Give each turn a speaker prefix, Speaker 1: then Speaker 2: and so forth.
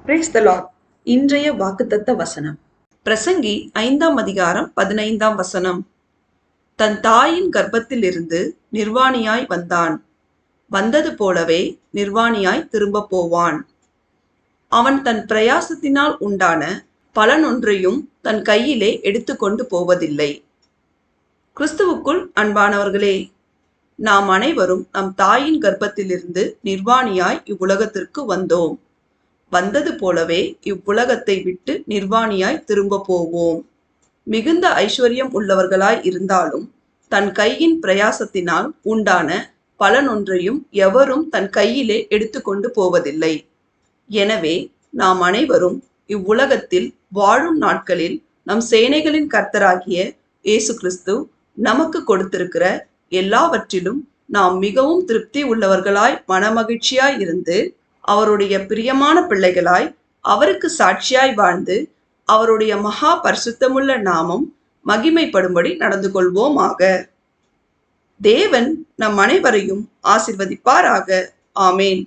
Speaker 1: Praise the Lord. இன்றைய வாக்குத்தத்த வசனம் பிரசங்கி 5ஆம் அதிகாரம் 15ஆம் வசனம். தன் தாயின் கர்ப்பத்திலிருந்து நிர்வாணியாய் வந்தான், வந்தது போலவே நிர்வாணியாய் திரும்ப போவான். அவன் தன் பிரயாசத்தினால் உண்டான பலனொன்றையும் தன் கையிலே எடுத்துக்கொண்டு போவதில்லை. கிறிஸ்துவுக்குள் அன்பானவர்களே, நாம் அனைவரும் நம் தாயின் கர்ப்பத்திலிருந்து நிர்வாணியாய் இவ்வுலகத்திற்கு வந்தோம். வந்தது போலவே இவ்வுலகத்தை விட்டு நிர்வாணியாய் திரும்ப போவோம். மிகுந்த ஐஸ்வர்யம் உள்ளவர்களாய் இருந்தாலும் தன் கையின் பிரயாசத்தினால் உண்டான பலனொன்றையும் எவரும் தன் கையிலே எடுத்துக்கொண்டு போவதில்லை. எனவே நாம் அனைவரும் இவ்வுலகத்தில் வாழும் நாட்களில் நம் சேனைகளின் கர்த்தராகிய இயேசு கிறிஸ்து நமக்கு கொடுத்திருக்கிற எல்லாவற்றிலும் நாம் மிகவும் திருப்தி உள்ளவர்களாய் மனமகிழ்ச்சியாய் இருந்து அவருடைய பிரியமான பிள்ளைகளாய் அவருக்கு சாட்சியாய் வாழ்ந்து அவருடைய மகா பரிசுத்தமுள்ள நாமம் மகிமைப்படும்படி நடந்து கொள்வோமாக. தேவன் நம் அனைவரையும் ஆசீர்வதிப்பாராக. ஆமேன்.